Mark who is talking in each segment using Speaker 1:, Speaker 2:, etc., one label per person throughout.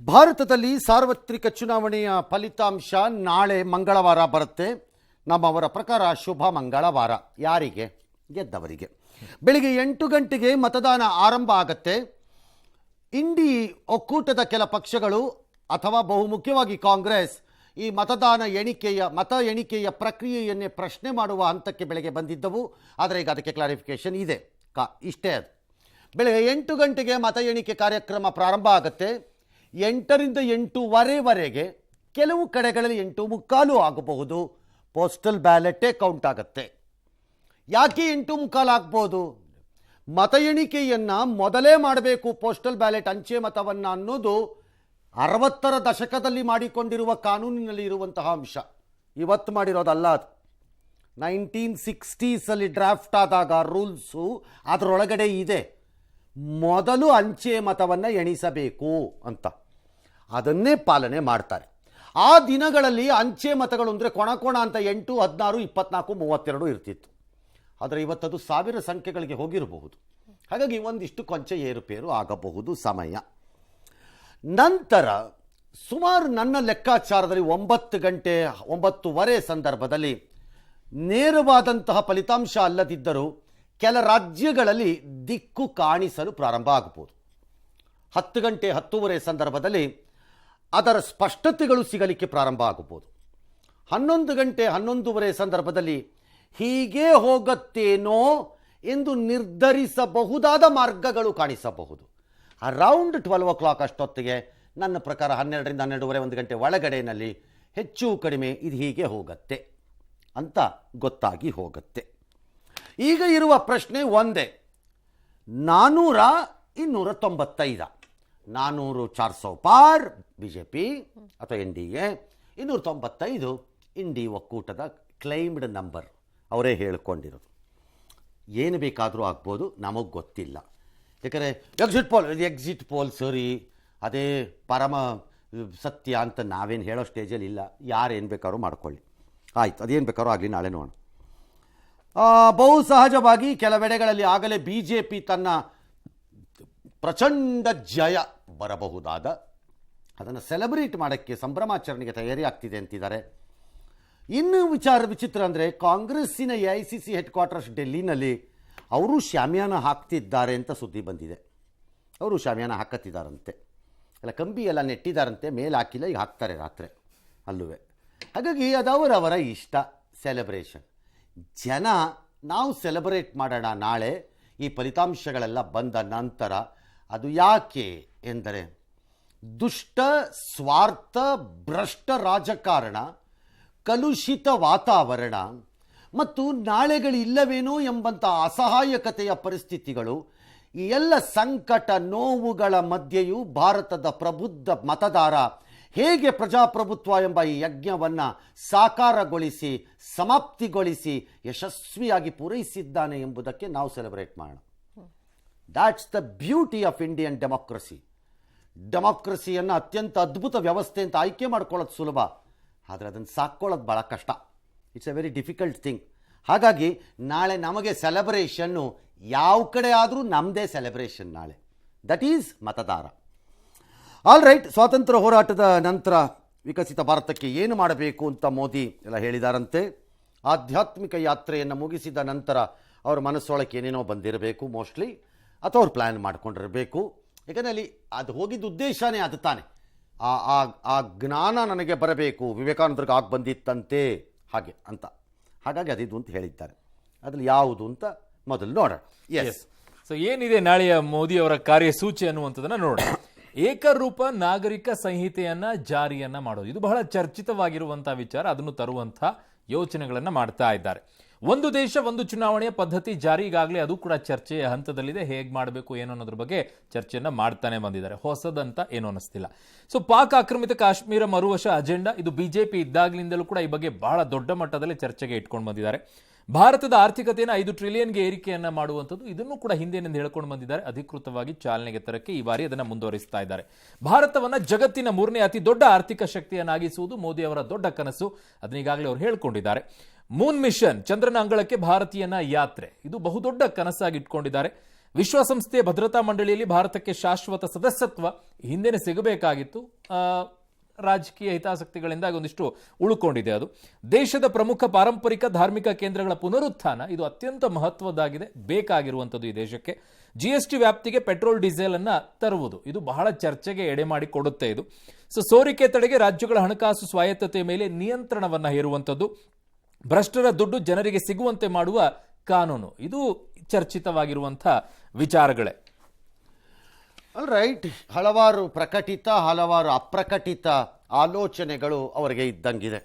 Speaker 1: ಭಾರತದಲ್ಲಿ ಸಾರ್ವತ್ರಿಕ ಚುನಾವಣೆಯ ಫಲಿತಾಂಶ ನಾಳೆ ಮಂಗಳವಾರ ಬರುತ್ತೆ. ನಮ್ಮವರ ಪ್ರಕಾರ ಶುಭ ಮಂಗಳವಾರ. ಯಾರಿಗೆ? ಗೆದ್ದವರಿಗೆ. ಬೆಳಿಗ್ಗೆ 8 ಗಂಟೆಗೆ ಮತದಾನ ಆರಂಭ ಆಗತ್ತೆ. ಇಂಡಿ ಒಕ್ಕೂಟದ ಕೆಲ ಪಕ್ಷಗಳು ಅಥವಾ ಬಹುಮುಖ್ಯವಾಗಿ ಕಾಂಗ್ರೆಸ್ ಈ ಮತ ಎಣಿಕೆಯ ಪ್ರಕ್ರಿಯೆಯನ್ನೇ ಪ್ರಶ್ನೆ ಮಾಡುವ ಹಂತಕ್ಕೆ ಬೆಳಗ್ಗೆ ಬಂದಿದ್ದವು. ಆದರೆ ಈಗ ಅದಕ್ಕೆ ಕ್ಲಾರಿಫಿಕೇಶನ್ ಇದೆ. ಇಷ್ಟೇ ಅದು. ಬೆಳಗ್ಗೆ 8 ಗಂಟೆಗೆ ಮತ ಎಣಿಕೆ ಕಾರ್ಯಕ್ರಮ ಪ್ರಾರಂಭ ಆಗುತ್ತೆ. 8ರಿಂದ 8:15ವರೆಗೆ ಕೆಲವು ಕಡೆಗಳಲ್ಲಿ 8:15 ಆಗಬಹುದು. ಪೋಸ್ಟಲ್ ಬ್ಯಾಲೆಟೇ ಕೌಂಟ್ ಆಗುತ್ತೆ. ಯಾಕೆ 8:15 ಆಗ್ಬೋದು? ಮತ ಎಣಿಕೆಯನ್ನು ಮೊದಲೇ ಮಾಡಬೇಕು, ಪೋಸ್ಟಲ್ ಬ್ಯಾಲೆಟ್ ಅಂಚೆ ಮತವನ್ನು ಅನ್ನೋದು 60ರ ದಶಕದಲ್ಲಿ ಮಾಡಿಕೊಂಡಿರುವ ಕಾನೂನಿನಲ್ಲಿ ಇರುವಂತಹ ಅಂಶ. ಇವತ್ತು ಮಾಡಿರೋದಲ್ಲ ಅದು. 1960ಸಲ್ಲಿ ಡ್ರಾಫ್ಟ್ ಆದಾಗ ರೂಲ್ಸು ಅದರೊಳಗಡೆ ಇದೆ. ಮೊದಲು ಅಂಚೆ ಮತವನ್ನು ಎಣಿಸಬೇಕು ಅಂತ ಅದನ್ನೇ ಪಾಲನೆ ಮಾಡ್ತಾರೆ. ಆ ದಿನಗಳಲ್ಲಿ ಅಂಚೆ ಮತಗಳು ಅಂದರೆ ಕೊಣ ಅಂತ 8, 16, 24, 32 ಇರ್ತಿತ್ತು. ಆದರೆ ಇವತ್ತದು 1000 ಸಂಖ್ಯೆಗಳಿಗೆ ಹೋಗಿರಬಹುದು. ಹಾಗಾಗಿ ಒಂದಿಷ್ಟು ಕೊಂಚ ಏರುಪೇರು ಆಗಬಹುದು ಸಮಯ. ನಂತರ ಸುಮಾರು ನನ್ನ ಲೆಕ್ಕಾಚಾರದಲ್ಲಿ 9 ಗಂಟೆ 9:15 ಸಂದರ್ಭದಲ್ಲಿ ನೇರವಾದಂತಹ ಫಲಿತಾಂಶ ಅಲ್ಲದಿದ್ದರೂ ಕೆಲ ರಾಜ್ಯಗಳಲ್ಲಿ ದಿಕ್ಕು ಕಾಣಿಸಲು ಪ್ರಾರಂಭ ಆಗಬಹುದು. 10 ಗಂಟೆ 10:15 ಸಂದರ್ಭದಲ್ಲಿ ಅದರ ಸ್ಪಷ್ಟತೆಗಳು ಸಿಗಲಿಕ್ಕೆ ಪ್ರಾರಂಭ ಆಗಬಹುದು. 11 ಗಂಟೆ 11:15 ಸಂದರ್ಭದಲ್ಲಿ ಹೀಗೆ ಹೋಗುತ್ತೇನೋ ಎಂದು ನಿರ್ಧರಿಸಬಹುದಾದ ಮಾರ್ಗಗಳು ಕಾಣಿಸಬಹುದು. ಅರೌಂಡ್ 12 o'clock ಅಷ್ಟೊತ್ತಿಗೆ ನನ್ನ ಪ್ರಕಾರ 12ರಿಂದ 12:30 1 ಗಂಟೆ ಒಳಗಡೆಯಲ್ಲಿ ಹೆಚ್ಚು ಕಡಿಮೆ ಇದು ಹೀಗೆ ಹೋಗುತ್ತೆ ಅಂತ ಗೊತ್ತಾಗಿ ಹೋಗುತ್ತೆ. ಈಗ ಇರುವ ಪ್ರಶ್ನೆ ಒಂದೇ, 400 295. 400 400 ಪಾರ್ BJP ಅಥವಾ NDA, 295 ಇಂಡಿ ಒಕ್ಕೂಟದ ಕ್ಲೈಮ್ಡ್ ನಂಬರ್. ಅವರೇ ಹೇಳಿಕೊಂಡಿರೋದು. ಏನು ಬೇಕಾದರೂ ಆಗ್ಬೋದು, ನಮಗೆ ಗೊತ್ತಿಲ್ಲ. ಯಾಕಂದರೆ ಎಕ್ಸಿಟ್ ಪೋಲ್ ಸರಿ, ಅದೇ ಪರಮ ಸತ್ಯ ಅಂತ ನಾವೇನು ಹೇಳೋ ಸ್ಟೇಜಲ್ಲಿ ಇಲ್ಲ. ಯಾರೇನು ಬೇಕಾದ್ರೂ ಮಾಡ್ಕೊಳ್ಳಿ, ಆಯ್ತು, ಅದೇನು ಬೇಕಾದ್ರೂ ಆಗಲಿ, ನಾಳೆ ನೋಡೋಣ. ಬಹು ಸಹಜವಾಗಿ ಕೆಲವೆಡೆಗಳಲ್ಲಿ ಆಗಲೇ BJP ತನ್ನ ಪ್ರಚಂಡ ಜಯ ಬರಬಹುದಾದ ಅದನ್ನು ಸೆಲೆಬ್ರೇಟ್ ಮಾಡೋಕ್ಕೆ ಸಂಭ್ರಮಾಚರಣೆಗೆ ತಯಾರಿ ಆಗ್ತಿದೆ ಅಂತಿದ್ದಾರೆ. ಇನ್ನು ವಿಚಿತ್ರ ಅಂದರೆ ಕಾಂಗ್ರೆಸ್ಸಿನ AICC ಹೆಡ್ ಕ್ವಾರ್ಟರ್ಸ್ ಡೆಲ್ಲಿನಲ್ಲಿ ಅವರು ಶಾಮಿಯಾನ ಹಾಕ್ತಿದ್ದಾರೆ ಅಂತ ಸುದ್ದಿ ಬಂದಿದೆ. ಅವರು ಶಾಮಿಯಾನ ಹಾಕತ್ತಿದ್ದಾರಂತೆ, ಎಲ್ಲ ಕಂಬಿ ಎಲ್ಲ ನೆಟ್ಟಿದ್ದಾರಂತೆ, ಮೇಲೆ ಹಾಕಿಲ್ಲ, ಈಗ ಹಾಕ್ತಾರೆ ರಾತ್ರಿ ಅಲ್ಲುವೆ. ಹಾಗಾಗಿ ಅದವರವರ ಇಷ್ಟ, ಸೆಲೆಬ್ರೇಷನ್. ಜನ ನಾವು ಸೆಲೆಬ್ರೇಟ್ ಮಾಡೋಣ ನಾಳೆ ಈ ಫಲಿತಾಂಶಗಳೆಲ್ಲ ಬಂದ ನಂತರ. ಅದು ಯಾಕೆ ಎಂದರೆ ದುಷ್ಟ, ಸ್ವಾರ್ಥ, ಭ್ರಷ್ಟ ರಾಜಕಾರಣ, ಕಲುಷಿತ ವಾತಾವರಣ ಮತ್ತು ನಾಳೆಗಳಿಲ್ಲವೇನೋ ಎಂಬಂಥ ಅಸಹಾಯಕತೆಯ ಪರಿಸ್ಥಿತಿಗಳು, ಈ ಎಲ್ಲ ಸಂಕಟ ನೋವುಗಳ ಮಧ್ಯೆಯೂ ಭಾರತದ ಪ್ರಬುದ್ಧ ಮತದಾರ ಹೇಗೆ ಪ್ರಜಾಪ್ರಭುತ್ವ ಎಂಬ ಈ ಯಜ್ಞವನ್ನು ಸಾಕಾರಗೊಳಿಸಿ ಸಮಾಪ್ತಿಗೊಳಿಸಿ ಯಶಸ್ವಿಯಾಗಿ ಪೂರೈಸಿದ್ದಾನೆ ಎಂಬುದಕ್ಕೆ ನಾವು ಸೆಲೆಬ್ರೇಟ್ ಮಾಡೋಣ. That's the beauty of Indian democracy. ಡೆಮೋಕ್ರಸಿಯನ್ನು ಅತ್ಯಂತ ಅದ್ಭುತ ವ್ಯವಸ್ಥೆ ಅಂತ ಆಯ್ಕೆ ಮಾಡ್ಕೊಳ್ಳೋದು ಸುಲಭ, ಆದರೆ ಅದನ್ನು ಸಾಕ್ಕೊಳ್ಳೋದು ಭಾಳ ಕಷ್ಟ. It's A very difficult thing. ಹಾಗಾಗಿ ನಾಳೆ ನಮಗೆ ಸೆಲೆಬ್ರೇಷನ್ನು ಯಾವ ಕಡೆ ಆದರೂ ನಮ್ಮದೇ ಸೆಲೆಬ್ರೇಷನ್ ನಾಳೆ. ದಟ್ ಈಸ್ ಮತದಾರ. All right. ಸ್ವಾತಂತ್ರ್ಯ ಹೋರಾಟದ ನಂತರ ವಿಕಸಿತ ಭಾರತಕ್ಕೆ ಏನು ಮಾಡಬೇಕು ಅಂತ ಮೋದಿ ಎಲ್ಲ ಹೇಳಿದಾರಂತೆ. ಆಧ್ಯಾತ್ಮಿಕ ಯಾತ್ರೆಯನ್ನು ಮುಗಿಸಿದ ನಂತರ ಅವ್ರ ಮನಸ್ಸೊಳಕ್ಕೆ ಏನೇನೋ ಬಂದಿರಬೇಕು ಮೋಸ್ಟ್ಲಿ, ಅಥವಾ ಅವ್ರು ಪ್ಲ್ಯಾನ್ ಮಾಡ್ಕೊಂಡಿರಬೇಕು. ಯಾಕಂದರೆ ಅಲ್ಲಿ ಅದು ಹೋಗಿದ್ದ ಉದ್ದೇಶನೇ ಅದು ತಾನೆ. ಆ ಜ್ಞಾನ ನನಗೆ ಬರಬೇಕು, ವಿವೇಕಾನಂದರಿಗೆ ಆಗಿ ಬಂದಿತ್ತಂತೆ ಹಾಗೆ ಅಂತ. ಹಾಗಾಗಿ ಅದಿದು ಅಂತ ಹೇಳಿದ್ದಾರೆ. ಅದ್ರಲ್ಲಿ ಯಾವುದು ಅಂತ ಮೊದಲು ನೋಡೋಣ. ಎಸ್,
Speaker 2: ಸೊ ಏನಿದೆ ನಾಳೆಯ ಮೋದಿ ಅವರ ಕಾರ್ಯಸೂಚಿ ಅನ್ನುವಂಥದ್ದನ್ನ ನೋಡೋಣ. ಏಕರೂಪ ನಾಗರಿಕ ಸಂಹಿತೆಯನ್ನ ಜಾರಿಯನ್ನ ಮಾಡೋದು, ಇದು ಬಹಳ ಚರ್ಚಿತವಾಗಿರುವಂತಹ ವಿಚಾರ. ಅದನ್ನು ತರುವಂತಹ ಯೋಚನೆಗಳನ್ನ ಮಾಡ್ತಾ ಇದ್ದಾರೆ. ಒಂದು ದೇಶ ಒಂದು ಚುನಾವಣೆಯ ಪದ್ಧತಿ ಜಾರಿ, ಈಗಾಗಲೇ ಅದು ಕೂಡ ಚರ್ಚೆಯ ಹಂತದಲ್ಲಿದೆ. ಹೇಗೆ ಮಾಡಬೇಕು ಏನು ಅನ್ನೋದ್ರ ಬಗ್ಗೆ ಚರ್ಚೆಯನ್ನ ಮಾಡ್ತಾನೆ ಬಂದಿದ್ದಾರೆ. ಹೊಸದಂತ ಏನು ಅನ್ನಿಸ್ತಿಲ್ಲ. ಸೊ ಪಾಕ್ ಆಕ್ರಮಿತ ಕಾಶ್ಮೀರ ಮರುವಶ ಅಜೆಂಡಾ, ಇದು BJP ಇದ್ದಾಗಲಿಂದಲೂ ಕೂಡ ಈ ಬಗ್ಗೆ ಬಹಳ ದೊಡ್ಡ ಮಟ್ಟದಲ್ಲಿ ಚರ್ಚೆಗೆ ಇಟ್ಕೊಂಡು ಬಂದಿದ್ದಾರೆ. ಭಾರತದ ಆರ್ಥಿಕತೆಯನ್ನು 5 ಟ್ರಿಲಿಯನ್ಗೆ ಏರಿಕೆಯನ್ನ ಮಾಡುವಂಥದ್ದು, ಇದನ್ನು ಕೂಡ ಹಿಂದೆನಿಂದ ಹೇಳ್ಕೊಂಡು ಬಂದಿದ್ದಾರೆ. ಅಧಿಕೃತವಾಗಿ ಚಾಲನೆಗೆ ತರಕ್ಕೆ ಈ ಬಾರಿ ಅದನ್ನು ಮುಂದುವರಿಸ್ತಾ ಇದ್ದಾರೆ. ಭಾರತವನ್ನ ಜಗತ್ತಿನ 3ನೇ ಅತಿ ದೊಡ್ಡ ಆರ್ಥಿಕ ಶಕ್ತಿಯನ್ನಾಗಿಸುವುದು ಮೋದಿ ಅವರ ದೊಡ್ಡ ಕನಸು. ಅದನ್ನ ಈಗಾಗಲೇ ಅವರು ಹೇಳ್ಕೊಂಡಿದ್ದಾರೆ. ಮೂನ್ ಮಿಷನ್, ಚಂದ್ರನ ಅಂಗಳಕ್ಕೆ ಭಾರತೀಯನ ಯಾತ್ರೆ, ಇದು ಬಹುದೊಡ್ಡ ಕನಸಾಗಿ ಇಟ್ಕೊಂಡಿದ್ದಾರೆ. ವಿಶ್ವಸಂಸ್ಥೆಯ ಭದ್ರತಾ ಮಂಡಳಿಯಲ್ಲಿ ಭಾರತಕ್ಕೆ ಶಾಶ್ವತ ಸದಸ್ಯತ್ವ ಹಿಂದೆನೇ ಸಿಗಬೇಕಾಗಿತ್ತು. ರಾಜಕೀಯ ಹಿತಾಸಕ್ತಿಗಳಿಂದಾಗಿ ಒಂದಿಷ್ಟು ಉಳ್ಕೊಂಡಿದೆ. ಅದು ದೇಶದ ಪ್ರಮುಖ ಪಾರಂಪರಿಕ ಧಾರ್ಮಿಕ ಕೇಂದ್ರಗಳ ಪುನರುತ್ಥಾನ ಇದು ಅತ್ಯಂತ ಮಹತ್ವದ್ದಾಗಿದೆ, ಬೇಕಾಗಿರುವಂಥದ್ದು ಈ ದೇಶಕ್ಕೆ. GST ವ್ಯಾಪ್ತಿಗೆ ಪೆಟ್ರೋಲ್ ಡೀಸೆಲ್ ಅನ್ನ ತರುವುದು ಇದು ಬಹಳ ಚರ್ಚೆಗೆ ಎಡೆ ಮಾಡಿ ಕೊಡುತ್ತೆ. ಇದು ಸೋರಿಕೆ ತಡೆಗೆ ರಾಜ್ಯಗಳ ಹಣಕಾಸು ಸ್ವಾಯತ್ತತೆ ಮೇಲೆ ನಿಯಂತ್ರಣವನ್ನ ಹೇರುವಂಥದ್ದು, ಭ್ರಷ್ಟರ ದುಡ್ಡು ಜನರಿಗೆ ಸಿಗುವಂತೆ ಮಾಡುವ ಕಾನೂನು, ಇದು ಚರ್ಚಿತವಾಗಿರುವಂತಹ ವಿಚಾರಗಳೇ.
Speaker 1: ಆಲ್ ರೈಟ್, ಹಲವಾರು ಪ್ರಕಟಿತ ಹಲವಾರು ಅಪ್ರಕಟಿತ ಆಲೋಚನೆಗಳು ಅವರಿಗೆ ಇದ್ದಂಗಿದೆ.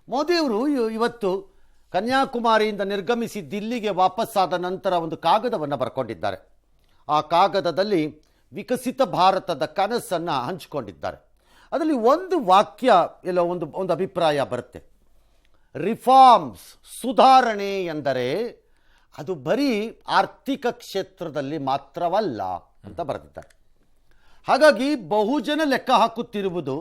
Speaker 1: ಮೋದಿಯವರು ಇವತ್ತು ಕನ್ಯಾಕುಮಾರಿಯಿಂದ ನಿರ್ಗಮಿಸಿ ದಿಲ್ಲಿಗೆ ವಾಪಸ್ಸಾದ ನಂತರ ಒಂದು ಕಾಗದವನ್ನು ಬರ್ಕೊಂಡಿದ್ದಾರೆ. ಆ ಕಾಗದದಲ್ಲಿ ವಿಕಸಿತ ಭಾರತದ ಕನಸನ್ನು ಹಂಚಿಕೊಂಡಿದ್ದಾರೆ. ಅದರಲ್ಲಿ ಒಂದು ವಾಕ್ಯ ಎಲ್ಲೋ ಒಂದು ಅಭಿಪ್ರಾಯ ಬರುತ್ತೆ. ರಿಫಾರ್ಮ್ಸ್, ಸುಧಾರಣೆ ಎಂದರೆ ಅದು ಬರೀ ಆರ್ಥಿಕ ಕ್ಷೇತ್ರದಲ್ಲಿ ಮಾತ್ರವಲ್ಲ ಅಂತ ಬರೆದಿದ್ದಾರೆ. ಹಾಗಾಗಿ ಬಹುಜನ ಲೆಕ್ಕ ಹಾಕುತ್ತಿರುವುದು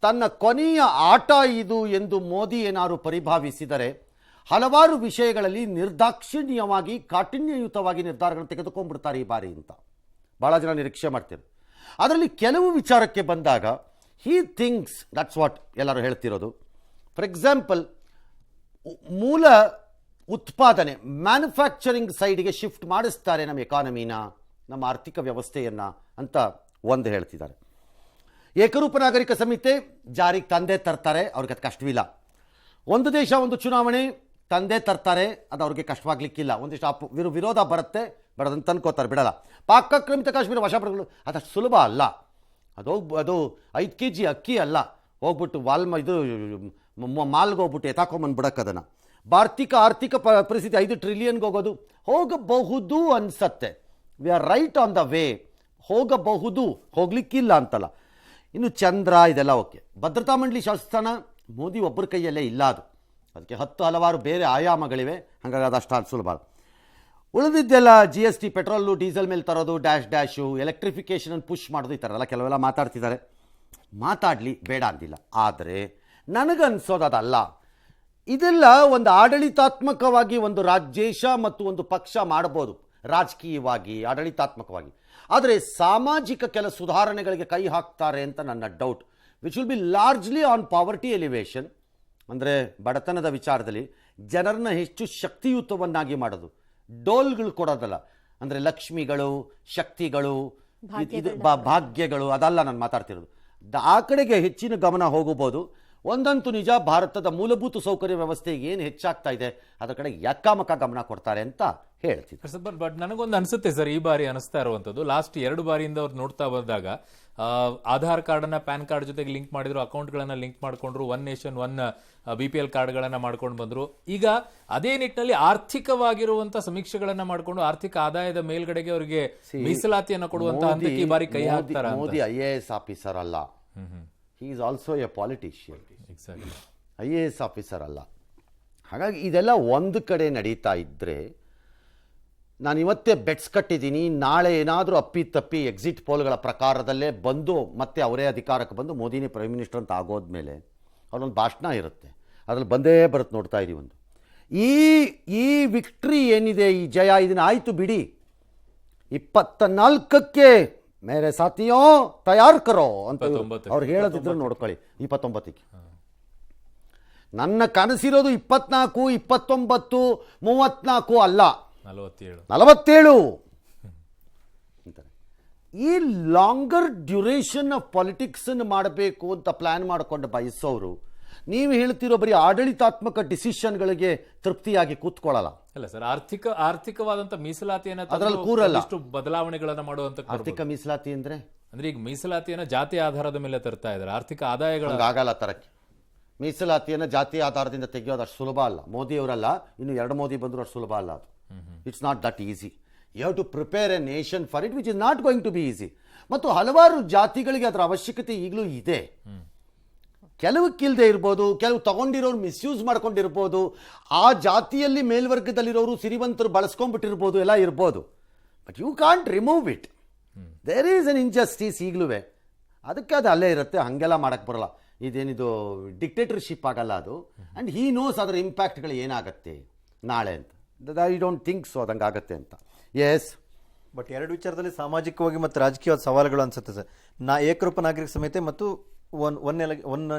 Speaker 1: ತನ್ನ ಕೊನೆಯ ಆಟ ಇದು ಎಂದು ಮೋದಿ ಏನಾದರೂ ಪರಿಭಾವಿಸಿದರೆ ಹಲವಾರು ವಿಷಯಗಳಲ್ಲಿ ನಿರ್ದಾಕ್ಷಿಣ್ಯವಾಗಿ ಕಾಠಿಣ್ಯಯುತವಾಗಿ ನಿರ್ಧಾರಗಳನ್ನು ತೆಗೆದುಕೊಂಡ್ಬಿಡ್ತಾರೆ ಈ ಬಾರಿ ಅಂತ ಭಾಳ ಜನ ನಿರೀಕ್ಷೆ ಮಾಡ್ತಾರೆ. ಅದರಲ್ಲಿ ಕೆಲವು ವಿಚಾರಕ್ಕೆ ಬಂದಾಗ ಹೀ ಥಿಂಕ್ಸ್ ದಟ್ಸ್ ವಾಟ್ ಎಲ್ಲರೂ ಹೇಳ್ತಿರೋದು. ಫಾರ್ ಎಕ್ಸಾಂಪಲ್, ಮೂಲ ಉತ್ಪಾದನೆ ಮ್ಯಾನುಫ್ಯಾಕ್ಚರಿಂಗ್ ಸೈಡ್ಗೆ ಶಿಫ್ಟ್ ಮಾಡಿಸ್ತಾರೆ ನಮ್ಮ ಎಕಾನಮಿನ, ನಮ್ಮ ಆರ್ಥಿಕ ವ್ಯವಸ್ಥೆಯನ್ನು ಅಂತ ಒಂದು ಹೇಳ್ತಿದ್ದಾರೆ. ಏಕರೂಪ ನಾಗರಿಕ ಸಂಹಿತೆ ಜಾರಿಗೆ ತಂದೆ ತರ್ತಾರೆ, ಅವ್ರಿಗೆ ಅದು ಕಷ್ಟವಿಲ್ಲ. ಒಂದು ದೇಶ ಒಂದು ಚುನಾವಣೆ ತಂದೆ ತರ್ತಾರೆ, ಅದು ಅವ್ರಿಗೆ ಕಷ್ಟವಾಗಲಿಕ್ಕಿಲ್ಲ. ಒಂದಿಷ್ಟು ವಿರೋಧ ಬರುತ್ತೆ, ಬರೋದಂತ ಅನ್ಕೋತಾರೆ, ಬಿಡಲ್ಲ. ಪಾಕಾಕ್ರಮಿತ ಕಾಶ್ಮೀರ ವಶಪಡಿಗಳು ಅದಷ್ಟು ಸುಲಭ ಅಲ್ಲ. ಅದು 5 kg ಅಕ್ಕಿ ಅಲ್ಲ, ಹೋಗ್ಬಿಟ್ಟು ಮಾಲ್ಗೆ ಹೋಗ್ಬಿಟ್ಟು ಎತ್ತಾಕೊಂಬಂದ್ಬಿಡಕ್ಕೆ ಅದನ್ನು. ಆರ್ಥಿಕ ಪರಿಸ್ಥಿತಿ 5 ಟ್ರಿಲಿಯನ್ಗೆ ಹೋಗಬಹುದು ಅನಿಸತ್ತೆ. We are right on the way, ಹೋಗಬಹುದು, ಹೋಗ್ಲಿಕ್ಕಿಲ್ಲ ಅಂತಲ್ಲ. ಇನ್ನು ಚಂದ್ರ ಇದೆಲ್ಲ ಓಕೆ. ಭದ್ರತಾ ಮಂಡಳಿ ಶಾಸನ ಮೋದಿ ಒಬ್ಬರ ಕೈಯಲ್ಲೇ ಇಲ್ಲ, ಅದಕ್ಕೆ ಹಲವಾರು ಬೇರೆ ಆಯಾಮಗಳಿವೆ. ಹಾಗಾಗಿ ಅದಷ್ಟು ಸುಲಭ. ಉಳಿದಿದ್ದೆಲ್ಲ GST, ಪೆಟ್ರೋಲು ಡೀಸೆಲ್ ಮೇಲೆ ತರೋದು, ಡ್ಯಾಶು, ಎಲೆಕ್ಟ್ರಿಫಿಕೇಷನ್ ಪುಷ್ ಮಾಡೋದು, ಈ ಥರ ಎಲ್ಲ ಕೆಲವೆಲ್ಲ ಮಾತಾಡ್ತಿದ್ದಾರೆ. ಮಾತಾಡಲಿ, ಬೇಡ ಅಂದಿಲ್ಲ. ಆದರೆ ನನಗನ್ಸೋದಲ್ಲ, ಇದೆಲ್ಲ ಒಂದು ಆಡಳಿತಾತ್ಮಕವಾಗಿ ಒಂದು ದೇಶ ಮತ್ತು ಒಂದು ಪಕ್ಷ ಮಾಡ್ಬೋದು, ರಾಜಕೀಯವಾಗಿ ಆಡಳಿತಾತ್ಮಕವಾಗಿ. ಆದರೆ ಸಾಮಾಜಿಕ ಕೆಲ ಸುಧಾರಣೆಗಳಿಗೆ ಕೈ ಹಾಕ್ತಾರೆ ಅಂತ ನನ್ನ doubt, which will be largely on poverty elevation. ಅಂದರೆ ಬಡತನದ ವಿಚಾರದಲ್ಲಿ ಜನರನ್ನ ಹೆಚ್ಚು ಶಕ್ತಿಯುತವನ್ನಾಗಿ ಮಾಡೋದು, ಡೋಲ್ಗಳು ಕೊಡೋದಲ್ಲ. ಅಂದರೆ ಲಕ್ಷ್ಮಿಗಳು, ಶಕ್ತಿಗಳು, ಭಾಗ್ಯಗಳು ಅದಲ್ಲ ನಾನು ಮಾತಾಡ್ತಿರೋದು. ಆ ಕಡೆಗೆ ಹೆಚ್ಚಿನ ಗಮನ ಹೋಗಬಹುದು. ಒಂದಂತೂ ನಿಜ, ಭಾರತದ ಮೂಲಭೂತ ಸೌಕರ್ಯ ವ್ಯವಸ್ಥೆ ಏನು ಹೆಚ್ಚಾಗ್ತಾ ಇದೆ ಅದರ ಕಡೆ ಯಕ್ಕಾಮಕ್ಕ ಗಮನ ಕೊಡ್ತಾರೆ ಅಂತ ಹೇಳ್ತಿದ್ರು.
Speaker 2: ಬಟ್ ನನಗೊಂದು ಅನ್ಸುತ್ತೆ ಸರ್, ಈ ಬಾರಿ ಅನಿಸ್ತಾ ಇರುವಂತದ್ದು, ಲಾಸ್ಟ್ 2 ಬಾರಿಯಿಂದ ಅವ್ರು ನೋಡ್ತಾ ಬಂದಾಗ ಆಧಾರ್ ಕಾರ್ಡ್ ಅನ್ನ ಪ್ಯಾನ್ ಕಾರ್ಡ್ ಜೊತೆಗೆ ಲಿಂಕ್ ಮಾಡಿದ್ರು, ಅಕೌಂಟ್ಗಳನ್ನ ಲಿಂಕ್ ಮಾಡ್ಕೊಂಡ್ರು, 1 ನೇಷನ್ 1 BPL ಕಾರ್ಡ್ಗಳನ್ನ ಮಾಡ್ಕೊಂಡು ಬಂದ್ರು. ಈಗ ಅದೇ ನಿಟ್ಟಿನಲ್ಲಿ ಆರ್ಥಿಕವಾಗಿರುವಂತ ಸಮೀಕ್ಷೆಗಳನ್ನ ಮಾಡ್ಕೊಂಡು ಆರ್ಥಿಕ ಆದಾಯದ ಮೇಲ್ಗಡೆಗೆ ಅವರಿಗೆ ಮೀಸಲಾತಿಯನ್ನ ಕೊಡುವಂತ ಹಂತಕ್ಕೆ ಈ ಬಾರಿ ಕೈ ಹಾಕ್ತಾರ.
Speaker 1: ಮೋದಿ IAS ಆಫೀಸರ್ ಅಲ್ಲ, he is also A politician. IAS officer ಅಲ್ಲ. ಹಾಗಾಗಿ ಇದೆಲ್ಲ ಒಂದು ಕಡೆ ನಡೀತಾ ಇದ್ದರೆ, ನಾನು ಇವತ್ತೇ ಬೆಟ್ಸ್ ಕಟ್ಟಿದ್ದೀನಿ, ನಾಳೆ ಏನಾದರೂ ಅಪ್ಪಿತಪ್ಪಿ ಎಕ್ಸಿಟ್ ಪೋಲ್ಗಳ ಪ್ರಕಾರದಲ್ಲೇ ಬಂದು ಮತ್ತೆ ಅವರೇ ಅಧಿಕಾರಕ್ಕೆ ಬಂದು ಮೋದಿನೇ ಪ್ರೈಮ್ ಮಿನಿಸ್ಟರ್ ಅಂತ ಆಗೋದ್ಮೇಲೆ ಅವ್ರೊಂದು ಭಾಷಣ ಇರುತ್ತೆ, ಅದರಲ್ಲಿ ಬಂದೇ ಬರುತ್ತೆ. ನೋಡ್ತಾ ಇದ್ದೀವಿ ಒಂದು ಈ ವಿಕ್ಟ್ರಿ ಏನಿದೆ, ಈ ಜಯ, ಇದನ್ನ ಆಯಿತು ಬಿಡಿ, 24ಕ್ಕೆ ಮೇರೆ ಸಾಥಿಯೋ ತಯಾರು ಕರೋ ಅಂತ ಅವ್ರು ಹೇಳೋದಿದ್ರು ನೋಡ್ಕೊಳ್ಳಿ. 29ಕ್ಕೆ ನನ್ನ ಕನಸಿರೋದು 24, 29, 34 ಅಲ್ಲ, 47 ಅಂತಾರೆ. ಈ ಲಾಂಗರ್ ಡ್ಯೂರೇಷನ್ ಆಫ್ ಪಾಲಿಟಿಕ್ಸ್ ಮಾಡಬೇಕು ಅಂತ ಪ್ಲಾನ್ ಮಾಡಿಕೊಂಡು ಬಯಸೋರು, ನೀವು ಹೇಳ್ತಿರೋ ಬರೀ ಆಡಳಿತಾತ್ಮಕ ಡಿಸಿಷನ್ಗಳಿಗೆ ತೃಪ್ತಿಯಾಗಿ ಕೂತ್ಕೊಳ್ಳಲ್ಲ.
Speaker 2: ಇಲ್ಲ ಸರ್, ಆರ್ಥಿಕವಾದಂತ ಮೀಸಲಾತಿಯನ್ನ
Speaker 1: ಅದರಲ್ಲಿ ಕೂರಲ್ಲ,
Speaker 2: ಬದಲಾವಣೆಗಳನ್ನ ಮಾಡುವಂತ.
Speaker 1: ಆರ್ಥಿಕ ಮೀಸಲಾತಿ ಅಂದ್ರೆ
Speaker 2: ಈಗ ಮೀಸಲಾತಿಯನ್ನ ಜಾತಿ ಆಧಾರದ ಮೇಲೆ ತರ್ತಾ ಇದ್ದಾರೆ, ಆರ್ಥಿಕ ಆದಾಯಗಳು
Speaker 1: ಆಗಲ್ಲ ತರಕ್ಕೆ. ಮೀಸಲಾತಿಯನ್ನು ಜಾತಿ ಆಧಾರದಿಂದ ತೆಗೆಯೋದು ಅಷ್ಟು ಸುಲಭ ಅಲ್ಲ. ಮೋದಿಯವರಲ್ಲ, ಇನ್ನು 2 ಮೋದಿ ಬಂದರೂ ಅಷ್ಟು ಸುಲಭ ಅಲ್ಲ ಅದು. It's not that easy. You have to prepare a nation for it, which is not going to be easy. ಮತ್ತು ಹಲವಾರು ಜಾತಿಗಳಿಗೆ ಅದರ ಅವಶ್ಯಕತೆ ಈಗಲೂ ಇದೆ. ಕೆಲವಕ್ಕಿಲ್ಲದೆ ಇರ್ಬೋದು, ಕೆಲವು ತಗೊಂಡಿರೋರು ಮಿಸ್ಯೂಸ್ ಮಾಡ್ಕೊಂಡಿರ್ಬೋದು, ಆ ಜಾತಿಯಲ್ಲಿ ಮೇಲ್ವರ್ಗದಲ್ಲಿರೋರು ಸಿರಿವಂತರು ಬಳಸ್ಕೊಂಡ್ಬಿಟ್ಟಿರ್ಬೋದು, ಎಲ್ಲ ಇರ್ಬೋದು. But you can't remove it. There is an injustice ಈಗಲೂ, ಅದಕ್ಕೆ ಅದು ಅಲ್ಲೇ ಇರುತ್ತೆ, ಹಾಗೆಲ್ಲ ಮಾಡೋಕ್ಕೆ ಬರೋಲ್ಲ. ಇದೇನಿದು ಡಿಕ್ಟೇಟರ್ಶಿಪ್ ಆಗಲ್ಲ ಅದು. ಆ್ಯಂಡ್ ಹೀ ನೋಸ್ ಅದರ ಇಂಪ್ಯಾಕ್ಟ್ಗಳು ಏನಾಗುತ್ತೆ ನಾಳೆ ಅಂತ. ಐ ಡೋಂಟ್ ಥಿಂಕ್ ಸೊ ಅದಂಗೆ ಆಗುತ್ತೆ ಅಂತ. ಎಸ್,
Speaker 3: ಬಟ್ ಎರಡು ವಿಚಾರದಲ್ಲಿ ಸಾಮಾಜಿಕವಾಗಿ ಮತ್ತು ರಾಜಕೀಯವಾದ ಸವಾಲುಗಳು ಅನ್ಸುತ್ತೆ ಸರ್. ಏಕರೂಪ ನಾಗರಿಕ ಸಂಹಿತೆ ಮತ್ತು ಒನ್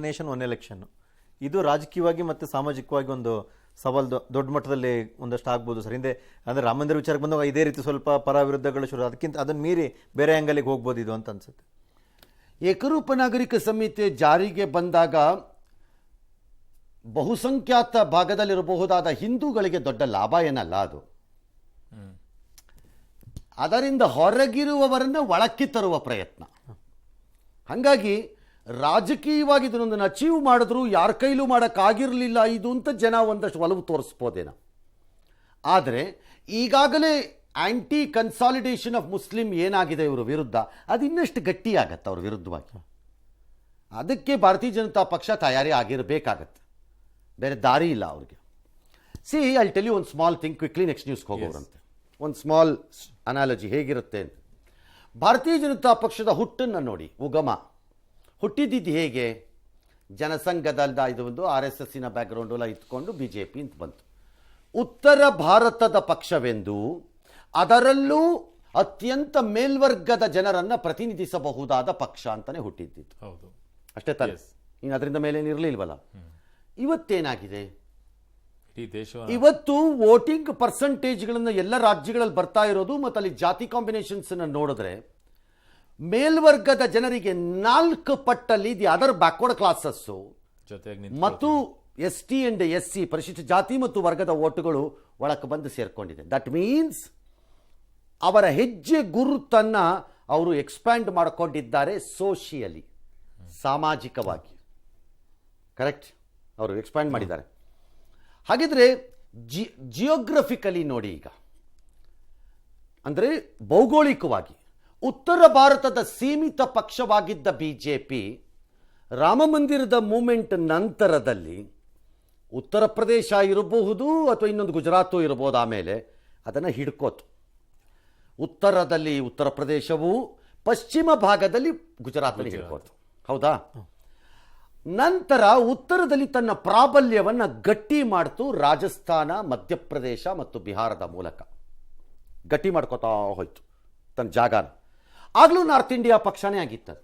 Speaker 3: ನೇಷನ್ ಒನ್ ಎಲೆಕ್ಷನ್, ಇದು ರಾಜಕೀಯವಾಗಿ ಮತ್ತು ಸಾಮಾಜಿಕವಾಗಿ ಒಂದು ಸವಾಲು ದೊಡ್ಡ ಮಟ್ಟದಲ್ಲಿ ಒಂದಷ್ಟು ಆಗ್ಬೋದು ಸರ್. ಹಿಂದೆ ಅಂದರೆ ರಾಮ ಮಂದಿರ ವಿಚಾರಕ್ಕೆ ಬಂದಾಗ ಇದೇ ರೀತಿ ಸ್ವಲ್ಪ ಪರ ವಿರುದ್ಧಗಳು ಶುರು, ಅದಕ್ಕಿಂತ ಅದನ್ನು ಮೀರಿ ಬೇರೆ ಆ್ಯಂಗಲಿಗೆ ಹೋಗ್ಬೋದು ಇದು ಅಂತ ಅನ್ಸುತ್ತೆ.
Speaker 1: ಏಕರೂಪ ನಾಗರಿಕ ಸಂಹಿತೆ ಜಾರಿಗೆ ಬಂದಾಗ ಬಹುಸಂಖ್ಯಾತ ಭಾಗದಲ್ಲಿರಬಹುದಾದ ಹಿಂದೂಗಳಿಗೆ ದೊಡ್ಡ ಲಾಭ ಏನಲ್ಲ ಅದು. ಅದರಿಂದ ಹೊರಗಿರುವವರನ್ನ ಒಳಕ್ಕೆ ತರುವ ಪ್ರಯತ್ನ. ಹಾಗಾಗಿ ರಾಜಕೀಯವಾಗಿ ಇದನ್ನೊಂದನ್ನು ಅಚೀವ್ ಮಾಡಿದ್ರು ಯಾರ ಕೈಲೂ ಮಾಡೋಕ್ಕಾಗಿರಲಿಲ್ಲ ಇದು ಅಂತ ಜನ ಒಂದಷ್ಟು ಒಲವು ತೋರಿಸ್ಬೋದೇನೋ. ಆದರೆ ಈಗಾಗಲೇ ಆಂಟಿ ಕನ್ಸಾಲಿಡೇಷನ್ ಆಫ್ ಮುಸ್ಲಿಂ ಏನಾಗಿದೆ ಇವರು ವಿರುದ್ಧ, ಅದು ಇನ್ನಷ್ಟು ಗಟ್ಟಿಯಾಗತ್ತೆ ಅವ್ರ ವಿರುದ್ಧವಾಗಿ. ಅದಕ್ಕೆ ಭಾರತೀಯ ಜನತಾ ಪಕ್ಷ ತಯಾರಿ ಆಗಿರಬೇಕಾಗತ್ತೆ, ಬೇರೆ ದಾರಿ ಇಲ್ಲ ಅವ್ರಿಗೆ. ಸಿ ಐ ಟೆಲ್ ಯು ಒಂದು ಸ್ಮಾಲ್ ಥಿಂಗ್ ಕ್ವಿಕ್ಲಿ, ನೆಕ್ಸ್ಟ್ ನ್ಯೂಸ್ಗೆ ಹೋಗೋರಂತೆ. ಒಂದು ಸ್ಮಾಲ್ ಅನಾಲಜಿ ಹೇಗಿರುತ್ತೆ ಅಂತ. ಭಾರತೀಯ ಜನತಾ ಪಕ್ಷದ ಹುಟ್ಟನ್ನು ನೋಡಿ, ಉಗಮ ಹುಟ್ಟಿದ್ದು ಹೇಗೆ? ಜನಸಂಘದ ಇದು ಒಂದು RSSನ ಬ್ಯಾಕ್ಗ್ರೌಂಡ್ ಎಲ್ಲ ಇಟ್ಕೊಂಡು BJP ಅಂತ ಬಂತು. ಉತ್ತರ ಭಾರತದ ಪಕ್ಷವೆಂದು, ಅದರಲ್ಲೂ ಅತ್ಯಂತ ಮೇಲ್ವರ್ಗದ ಜನರನ್ನು ಪ್ರತಿನಿಧಿಸಬಹುದಾದ ಪಕ್ಷ ಅಂತಾನೆ ಹುಟ್ಟಿದ್ದಿತ್ತು.
Speaker 2: ಹೌದು,
Speaker 1: ಅಷ್ಟೇ ತಾನೆ. ಇನ್ನು ಅದರಿಂದ ಮೇಲೇನಿರಲಿಲ್ವಲ್ಲ. ಇವತ್ತೇನಾಗಿದೆ?
Speaker 2: ಇಡೀ ದೇಶ
Speaker 1: ಇವತ್ತು ವೋಟಿಂಗ್ ಪರ್ಸೆಂಟೇಜ್ಗಳನ್ನು ಎಲ್ಲ ರಾಜ್ಯಗಳಲ್ಲಿ ಬರ್ತಾ ಇರೋದು ಮತ್ತು ಅಲ್ಲಿ ಜಾತಿ ಕಾಂಬಿನೇಷನ್ಸ್ ನೋಡಿದ್ರೆ ಮೇಲ್ವರ್ಗದ ಜನರಿಗೆ 4 ಪಟ್ಟಲ್ಲಿ ದಿ ಅದರ್ ಬ್ಯಾಕ್ವರ್ಡ್ ಕ್ಲಾಸಸ್ಸು
Speaker 2: ಜೊತೆಗೆ
Speaker 1: ಮತ್ತು ST ಅಂಡ್ SC ಪರಿಶಿಷ್ಟ ಜಾತಿ ಮತ್ತು ವರ್ಗದ ಓಟುಗಳು ಒಳಕ್ಕೆ ಬಂದು ಸೇರ್ಕೊಂಡಿದೆ. ದಟ್ ಮೀನ್ಸ್ ಅವರ ಹೆಜ್ಜೆ ಗುರುತನ್ನ ಅವರು ಎಕ್ಸ್ಪ್ಯಾಂಡ್ ಮಾಡಿಕೊಂಡಿದ್ದಾರೆ ಸೋಷಿಯಲಿ, ಸಾಮಾಜಿಕವಾಗಿ. ಕರೆಕ್ಟ್, ಅವರು ಎಕ್ಸ್ಪ್ಯಾಂಡ್ ಮಾಡಿದ್ದಾರೆ. ಹಾಗಿದ್ರೆ ಜಿಯೋಗ್ರಫಿಕಲಿ ನೋಡಿ, ಈಗ ಅಂದರೆ ಭೌಗೋಳಿಕವಾಗಿ ಉತ್ತರ ಭಾರತದ ಸೀಮಿತ ಪಕ್ಷವಾಗಿದ್ದ BJP ರಾಮ ಮಂದಿರದ ಮೂಮೆಂಟ್ ನಂತರದಲ್ಲಿ ಉತ್ತರ ಪ್ರದೇಶ ಇರಬಹುದು ಅಥವಾ ಇನ್ನೊಂದು ಗುಜರಾತು ಇರಬಹುದು, ಆಮೇಲೆ ಅದನ್ನು ಹಿಡ್ಕೋತು. ಉತ್ತರದಲ್ಲಿ ಉತ್ತರ ಪ್ರದೇಶವು, ಪಶ್ಚಿಮ ಭಾಗದಲ್ಲಿ ಗುಜರಾತಲ್ಲಿ ಹಿಡ್ಕೋತು. ಹೌದಾ? ನಂತರ ಉತ್ತರದಲ್ಲಿ ತನ್ನ ಪ್ರಾಬಲ್ಯವನ್ನು ಗಟ್ಟಿ ಮಾಡ್ತು ರಾಜಸ್ಥಾನ, ಮಧ್ಯಪ್ರದೇಶ ಮತ್ತು ಬಿಹಾರದ ಮೂಲಕ ಗಟ್ಟಿ ಮಾಡ್ಕೋತಾ ಹೋಯ್ತು ತನ್ನ ಜಾಗನ. ಆಗಲೂ ನಾರ್ತ್ ಇಂಡಿಯಾ ಪಕ್ಷನೇ ಆಗಿತ್ತದು,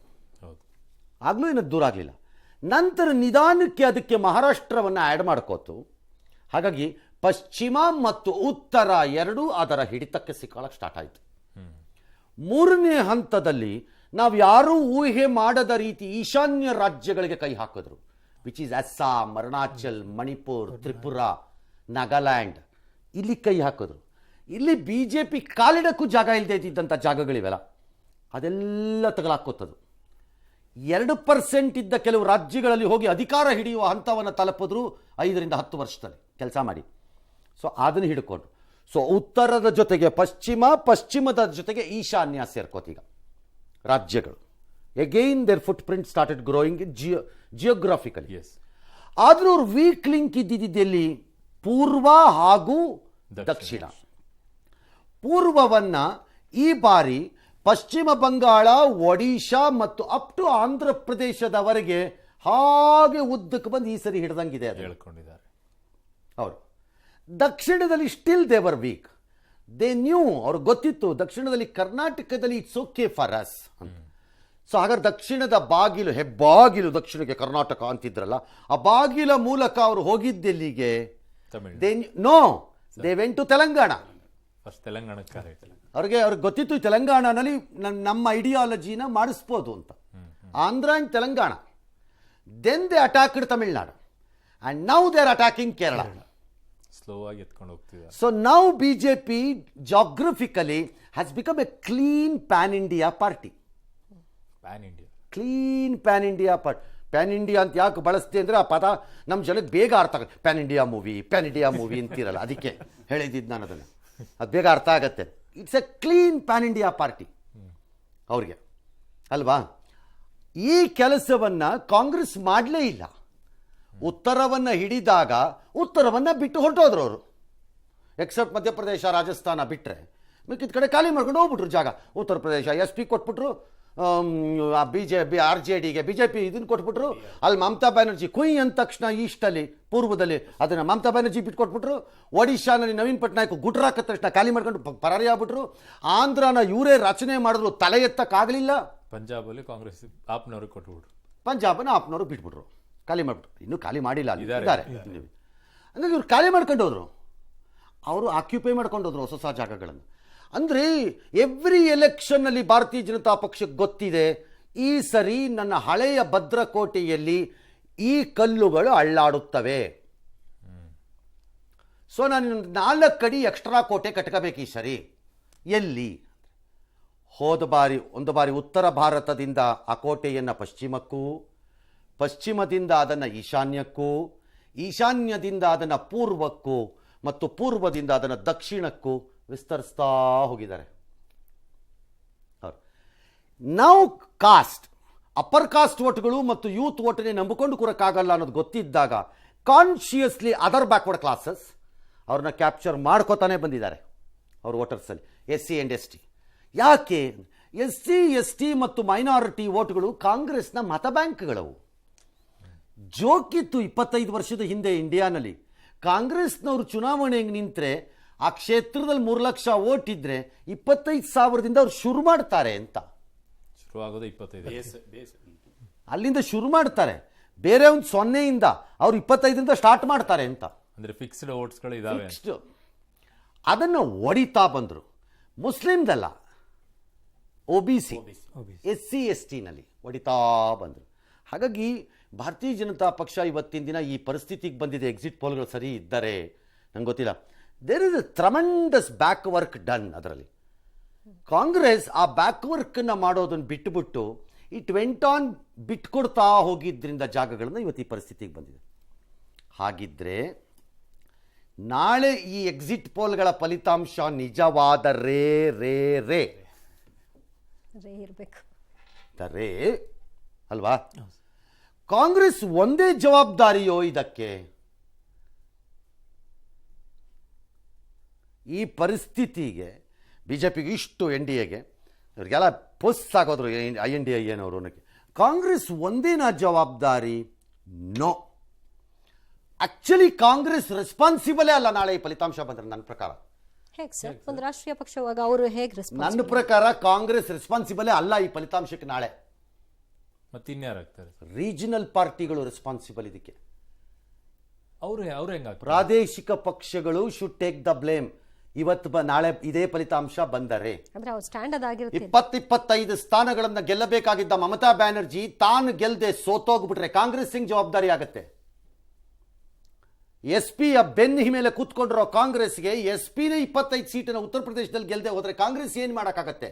Speaker 1: ಆಗಲೂ ಏನಕ್ಕೆ ದೂರ ಆಗಲಿಲ್ಲ. ನಂತರ ನಿಧಾನಕ್ಕೆ ಅದಕ್ಕೆ ಮಹಾರಾಷ್ಟ್ರವನ್ನು ಆ್ಯಡ್ ಮಾಡ್ಕೋತು. ಹಾಗಾಗಿ ಪಶ್ಚಿಮ ಮತ್ತು ಉತ್ತರ ಎರಡೂ ಅದರ ಹಿಡಿತಕ್ಕೆ ಸಿಕ್ಕೊಳ್ಳೋಕೆ ಸ್ಟಾರ್ಟ್ ಆಯಿತು. ಮೂರನೇ ಹಂತದಲ್ಲಿ ನಾವು ಯಾರೂ ಊಹೆ ಮಾಡದ ರೀತಿ ಈಶಾನ್ಯ ರಾಜ್ಯಗಳಿಗೆ ಕೈ ಹಾಕಿದ್ರು, ವಿಚ್ ಈಸ್ ಅಸ್ಸಾಂ, ಅರುಣಾಚಲ್, ಮಣಿಪುರ್, ತ್ರಿಪುರಾ, ನಾಗಾಲ್ಯಾಂಡ್. ಇಲ್ಲಿ ಕೈ ಹಾಕಿದ್ರು. ಇಲ್ಲಿ BJP ಕಾಲಿಡಕ್ಕೂ ಜಾಗ ಇಲ್ಲದೆ ಇದ್ದಂಥ ಜಾಗಗಳಿವೆಲ್ಲ ಅದೆಲ್ಲ ತಗಲಾಕೋತದು. 2% ಇದ್ದ ಕೆಲವು ರಾಜ್ಯಗಳಲ್ಲಿ ಹೋಗಿ ಅಧಿಕಾರ ಹಿಡಿಯುವ ಹಂತವನ್ನು ತಲುಪಿದ್ರು 5 ರಿಂದ 10 ವರ್ಷದಲ್ಲಿ ಕೆಲಸ ಮಾಡಿ. ಸೊ ಅದನ್ನು ಹಿಡ್ಕೊಂಡು, ಸೊ ಉತ್ತರದ ಜೊತೆಗೆ ಪಶ್ಚಿಮ, ಪಶ್ಚಿಮದ ಜೊತೆಗೆ ಈಶಾನ್ಯ ಸೇರ್ಕೋತೀಗ ರಾಜ್ಯಗಳು. Again their footprint started growing geographically. ಆದರೂ ಅವ್ರು ವೀಕ್ ಲಿಂಕ್ ಇದ್ದಿದ್ದಲ್ಲಿ ಪೂರ್ವ ಹಾಗೂ ದಕ್ಷಿಣ. ಪೂರ್ವವನ್ನು ಈ ಬಾರಿ ಪಶ್ಚಿಮ ಬಂಗಾಳ, ಒಡಿಶಾ ಮತ್ತು ಅಪ್ ಟು ಆಂಧ್ರ ಪ್ರದೇಶದವರೆಗೆ ಹಾಗೆ ಉದ್ದಕ್ಕೆ ಬಂದು ಈ ಸರಿ ಹಿಡ್ದಂಗಿದೆ ಅದು
Speaker 2: ಹೇಳ್ಕೊಂಡಿದ್ದಾರೆ
Speaker 1: ಅವರು. ದಕ್ಷಿಣದಲ್ಲಿ still they were weak. They knew, ಅವ್ರಿಗೆ ಗೊತ್ತಿತ್ತು ದಕ್ಷಿಣದಲ್ಲಿ, ಕರ್ನಾಟಕದಲ್ಲಿ ಇಟ್ಸ್ ಓಕೆ ಫಾರ್ ಅಸ್ ಅಂತ. ಸೊ ಹಾಗಾದ್ರೆ ದಕ್ಷಿಣದ ಬಾಗಿಲು, ಹೆಬ್ಬಾಗಿಲು ದಕ್ಷಿಣಕ್ಕೆ ಕರ್ನಾಟಕ ಅಂತಿದ್ರಲ್ಲ, ಆ ಬಾಗಿಲ ಮೂಲಕ ಅವರು ಹೋಗಿದ್ದೆಲ್ಲಿಗೆ? No, they went to Telangana. ಅವ್ರಿಗೆ ಗೊತ್ತಿತ್ತು ತೆಲಂಗಾಣನಲ್ಲಿ ನಮ್ಮ ಐಡಿಯಾಲಜಿನ ಮಾಡಿಸ್ಬೋದು ಅಂತ. Andhra and Telangana. Then they attacked Tamil Nadu and now they are attacking Kerala.
Speaker 2: Slow ಆಗಿ ಎತ್ಕೊಂಡು ಹೋಗ್ತಿದ್ದಾರೆ.
Speaker 1: So now BJP geographically has become a clean pan India party.
Speaker 2: Pan India,
Speaker 1: clean pan India party. Pan India ಅಂತ ಯಾಕೆ ಬಳಸ್ತೀವಿ ಅಂದರೆ ಆ ಪದ ನಮ್ಮ ಜನಕ್ಕೆ ಬೇಗ ಅರ್ಥ ಆಗುತ್ತೆ. ಪ್ಯಾನ್ ಇಂಡಿಯಾ ಮೂವಿ ಅಂತಿರಲ್ಲ, ಅದಕ್ಕೆ ಹೇಳಿದ್ದು ನಾನು ಅದನ್ನು. ಅದು ಬೇಗ ಅರ್ಥ ಆಗತ್ತೆ. It's A clean pan India party ಅವ್ರಿಗೆ, ಅಲ್ವಾ? ಈ ಕೆಲಸವನ್ನು ಕಾಂಗ್ರೆಸ್ ಮಾಡಲೇ ಇಲ್ಲ. ಉತ್ತರವನ್ನು ಹಿಡಿದಾಗ ಉತ್ತರವನ್ನು ಬಿಟ್ಟು ಹೊರಟೋದ್ರು ಅವರು, ಎಕ್ಸೆಪ್ಟ್ ಮಧ್ಯಪ್ರದೇಶ, ರಾಜಸ್ಥಾನ ಬಿಟ್ಟರೆ ಮಿಕ್ಕಿದ ಕಡೆ ಖಾಲಿ ಮಾಡ್ಕೊಂಡು ಹೋಗ್ಬಿಟ್ರು ಜಾಗ. Uttar Pradesh SP ಕೊಟ್ಬಿಟ್ರು, BJP RJDಗೆ BJP ಇದನ್ನು ಕೊಟ್ಬಿಟ್ರು. ಅಲ್ಲಿ ಮಮತಾ ಬ್ಯಾನರ್ಜಿ ಕುಯ್ ಅಂದ ತಕ್ಷಣ ಈಸ್ಟಲ್ಲಿ ಪೂರ್ವದಲ್ಲಿ ಅದನ್ನು ಮಮತಾ ಬ್ಯಾನರ್ಜಿ ಬಿಟ್ಕೊಟ್ಬಿಟ್ರು. ಒಡಿಶಾನಲ್ಲಿ ನವೀನ್ ಪಟ್ನಾಯಕ್ ಗುಟ್ರಾಕ ತಕ್ಷಣ ಖಾಲಿ ಮಾಡ್ಕೊಂಡು ಪರಾರಿ ಆಗ್ಬಿಟ್ರು. ಆಂಧ್ರನ ಇವರೇ ರಚನೆ ಮಾಡಿದ್ರು, ತಲೆ ಎತ್ತಕ್ಕಾಗಲಿಲ್ಲ.
Speaker 2: ಪಂಜಾಬಲ್ಲಿ ಕಾಂಗ್ರೆಸ್ ಆಪ್ನವ್ರಿಗೆ ಕೊಟ್ಬಿಟ್ರು.
Speaker 1: ಪಂಜಾಬನ ಆಪ್ನವರು ಬಿಟ್ಬಿಟ್ರು, ಖಾಲಿ ಮಾಡಿಬಿಟ್ರು. ಇನ್ನೂ ಖಾಲಿ ಮಾಡಿಲ್ಲ, ಇದ್ದಾರೆ. ಹಂಗಾಗಿ ಇವ್ರು ಖಾಲಿ ಮಾಡ್ಕೊಂಡು ಹೋದ್ರು, ಅವರು ಆಕ್ಯುಪೈ ಮಾಡ್ಕೊಂಡು ಹೋದ್ರು ಹೊಸ ಜಾಗಗಳನ್ನು. ಅಂದರೆ ಎವ್ರಿ ಎಲೆಕ್ಷನ್ನಲ್ಲಿ ಭಾರತೀಯ ಜನತಾ ಪಕ್ಷಕ್ಕೆ ಗೊತ್ತಿದೆ, ಈ ಸರಿ ನನ್ನ ಹಳೆಯ ಭದ್ರಕೋಟೆಯಲ್ಲಿ ಈ ಕಲ್ಲುಗಳು ಅಳ್ಳಾಡುತ್ತವೆ, ಸೊ ನಾನು 4 ಅಡಿ ಎಕ್ಸ್ಟ್ರಾ ಕೋಟೆ ಕಟ್ಕೋಬೇಕು ಈ ಸರಿ. ಎಲ್ಲಿ? ಒಂದು ಬಾರಿ ಉತ್ತರ ಭಾರತದಿಂದ ಆ ಕೋಟೆಯನ್ನು ಪಶ್ಚಿಮಕ್ಕೂ, ಪಶ್ಚಿಮದಿಂದ ಅದನ್ನು ಈಶಾನ್ಯಕ್ಕೂ, ಈಶಾನ್ಯದಿಂದ ಅದನ್ನು ಪೂರ್ವಕ್ಕೂ ಮತ್ತು ಪೂರ್ವದಿಂದ ಅದನ್ನು ದಕ್ಷಿಣಕ್ಕೂ ವಿಸ್ತರಿಸ್ತಾ ಹೋಗಿದ್ದಾರೆ. ನಾವು ಕಾಸ್ಟ್, ಅಪ್ಪರ್ ಕಾಸ್ಟ್ ಓಟ್ಗಳು ಮತ್ತು ಯೂತ್ ಓಟನ್ನೇ ನಂಬಿಕೊಂಡು ಕೂರಕ್ಕಾಗಲ್ಲ ಅನ್ನೋದು ಗೊತ್ತಿದ್ದಾಗ ಕಾನ್ಷಿಯಸ್ಲಿ ಅದರ್ ಬ್ಯಾಕ್ವರ್ಡ್ ಕ್ಲಾಸಸ್ ಅವ್ರನ್ನ ಕ್ಯಾಪ್ಚರ್ ಮಾಡ್ಕೋತಾನೆ ಬಂದಿದ್ದಾರೆ ಅವ್ರ ವೋಟರ್ಸಲ್ಲಿ, SC ಆ್ಯಂಡ್ ST. ಯಾಕೆ? SC ST ಮತ್ತು ಮೈನಾರಿಟಿ ವೋಟ್ಗಳು ಕಾಂಗ್ರೆಸ್ನ ಮತ ಬ್ಯಾಂಕ್ಗಳವು. ಜೋಕಿತ್ತು 25 ವರ್ಷದ ಹಿಂದೆ ಇಂಡಿಯಾನಲ್ಲಿ ಕಾಂಗ್ರೆಸ್ನವರು ಚುನಾವಣೆಗೆ ನಿಂತರೆ ಆ ಕ್ಷೇತ್ರದಲ್ಲಿ 3 ಲಕ್ಷ ವೋಟ್ ಇದ್ರೆ 25,000ದಿಂದ ಅವ್ರು ಶುರು ಮಾಡ್ತಾರೆ ಅಂತ.
Speaker 2: ಶುರುವಾಗೋದು 25
Speaker 1: ಅಲ್ಲಿಂದ ಶುರು ಮಾಡ್ತಾರೆ. ಬೇರೆ ಒಂದು 0ಯಿಂದ ಅವ್ರು 25ರಿಂದ ಸ್ಟಾರ್ಟ್ ಮಾಡ್ತಾರೆ ಅಂತ.
Speaker 2: ಅಂದ್ರೆ ಫಿಕ್ಸ್ಡ್ ವೋಟ್ಸ್ಗಳು ಇದಾವೆ.
Speaker 1: ಅದನ್ನು ಹೊಡಿತಾ ಬಂದರು. ಮುಸ್ಲಿಮ್ದಲ್ಲ, OBC SC STನಲ್ಲಿ ಹೊಡಿತಾ ಬಂದರು. ಹಾಗಾಗಿ ಭಾರತೀಯ ಜನತಾ ಪಕ್ಷ ಇವತ್ತಿನ ದಿನ ಈ ಪರಿಸ್ಥಿತಿಗೆ ಬಂದಿದೆ. ಎಕ್ಸಿಟ್ ಪೋಲ್ಗಳು ಸರಿ ಇದ್ದರೆ ನಂಗೆ ಗೊತ್ತಿಲ್ಲ. There is a tremendous back work done. ಅದರಲ್ಲಿ ಕಾಂಗ್ರೆಸ್ ಆ ಬ್ಯಾಕ್ ವರ್ಕನ್ನು ಮಾಡೋದನ್ನು ಬಿಟ್ಟುಬಿಟ್ಟು ಇಟ್ ವೆಂಟ್ ಆನ್ ಬಿಟ್ಕೊಡ್ತಾ ಹೋಗಿದ್ದರಿಂದ ಜಾಗಗಳನ್ನು ಇವತ್ತು ಈ ಪರಿಸ್ಥಿತಿಗೆ ಬಂದಿದೆ. ಹಾಗಿದ್ರೆ ನಾಳೆ ಈ ಎಕ್ಸಿಟ್ ಪೋಲ್ಗಳ ಫಲಿತಾಂಶ ನಿಜವಾದರೆ ರೇ ಅಲ್ವಾ, ಕಾಂಗ್ರೆಸ್ ಒಂದೇ ಜವಾಬ್ದಾರಿಯೋ ಇದಕ್ಕೆ? ಈ ಪರಿಸ್ಥಿತಿಗೆ BJPಗೆ ಇಷ್ಟು NDAಗೆ ಇವರಿಗೆಲ್ಲ ಪುಸ್ ಆಗೋದ್ರು INDA ಏನವರು. ಕಾಂಗ್ರೆಸ್ ಒಂದೇನ ಜವಾಬ್ದಾರಿ? ನೋ, ಆಕ್ಚುಲಿ ಕಾಂಗ್ರೆಸ್ ರೆಸ್ಪಾನ್ಸಿಬಲೇ ಅಲ್ಲ ನಾಳೆ ಈ ಫಲಿತಾಂಶ ಬಂದ್ರೆ. ನನ್ನ ಪ್ರಕಾರ
Speaker 4: ಒಂದು ರಾಷ್ಟ್ರೀಯ ಪಕ್ಷವಾಗ ಅವರು ಹೇಗೆ
Speaker 1: ನನ್ನ ಪ್ರಕಾರ ಕಾಂಗ್ರೆಸ್ ರೆಸ್ಪಾನ್ಸಿಬಲೇ ಅಲ್ಲ ಈ ಫಲಿತಾಂಶಕ್ಕೆ ನಾಳೆ.
Speaker 2: ಮತ್ತೆ ಇನ್ಯಾರಾಗ್ತಾರೆ?
Speaker 1: ರೀಜನಲ್ ಪಾರ್ಟಿಗಳು ರೆಸ್ಪಾನ್ಸಿಬಲ್ ಇದಕ್ಕೆ.
Speaker 2: ಅವ್ರು ಹೆಂಗ?
Speaker 1: ಪ್ರಾದೇಶಿಕ ಪಕ್ಷಗಳು ಶುಡ್ ಟೇಕ್ ದ ಬ್ಲೇಮ್. ಇವತ್ತು ನಾಳೆ ಇದೇ ಫಲಿತಾಂಶ ಬಂದರೆ 20-25 ಸ್ಥಾನಗಳನ್ನು ಗೆಲ್ಲಬೇಕಾಗಿದ್ದ ಮಮತಾ ಬ್ಯಾನರ್ಜಿ ತಾನು ಗೆಲ್ಲದೆ ಸೋತೋಗ್ಬಿಟ್ರೆ ಕಾಂಗ್ರೆಸ್ ಹೆಂಗ್ ಜವಾಬ್ದಾರಿ ಆಗುತ್ತೆ? SP ಬೆನ್ನ ಮೇಲೆ ಕೂತ್ಕೊಂಡಿರೋ ಕಾಂಗ್ರೆಸ್ಗೆ SP 25 ಸೀಟನ್ನು ಉತ್ತರ ಪ್ರದೇಶದಲ್ಲಿ ಗೆಲ್ಲದೆ ಹೋದ್ರೆ ಕಾಂಗ್ರೆಸ್ ಏನ್ ಮಾಡಕ್ಕಾಗತ್ತೆ?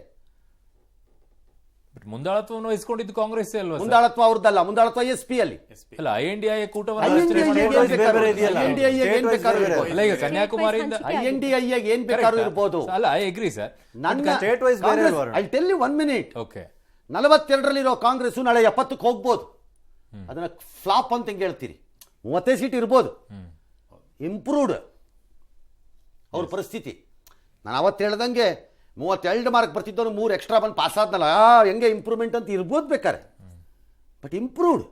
Speaker 2: ಮುಂದಾಳತ್ವವನ್ನು ವಹಿಸಿಕೊಂಡಿದ್ದು ಕಾಂಗ್ರೆಸ್ ಅಲ್ವಾ?
Speaker 1: ಮುಂದಾಳತ್ವ ಅವ್ರದ್ದಲ್ಲ, ಮುಂದಾಳತ್ವ SP ಅಲ್ಲಿ
Speaker 2: ಅಲ್ಲ. INDA ಕೂಟವನ್ನು ಕನ್ಯಾಕುಮಾರಿಯಿಂದ
Speaker 1: INDA ಏನ್ ಬೇಕಾದ್ರೂ ಇರ್ಬೋದು.
Speaker 2: ಅಲ್ಲ, I agree sir.
Speaker 1: I tell you 1 minute.
Speaker 2: Okay,
Speaker 1: 42ರಲ್ಲಿರೋ ಕಾಂಗ್ರೆಸ್ ನಾಳೆ 70ಕ್ಕೆ ಹೋಗ್ಬೋದು. ಅದನ್ನ ಫ್ಲಾಪ್ ಅಂತ ಹೆಂಗೆ ಹೇಳ್ತೀರಿ? 30 ಸೀಟ್ ಇರ್ಬೋದು. ಇಂಪ್ರೂವ್ಡ್ ಅವ್ರ ಪರಿಸ್ಥಿತಿ. ನಾನು ಅವತ್ತು ಹೇಳ್ದಂಗೆ 32 ಮಾರ್ಕ್ ಬರ್ತಿದ್ದವನು 3 ಎಕ್ಸ್ಟ್ರಾ ಬಂದು ಪಾಸ್ ಆದ್ನಲ್ಲ, ಹೆಂಗೆ ಇಂಪ್ರೂವ್ಮೆಂಟ್ ಅಂತ ಇರ್ಬೋದು ಬೇಕಾರೆ. But improved.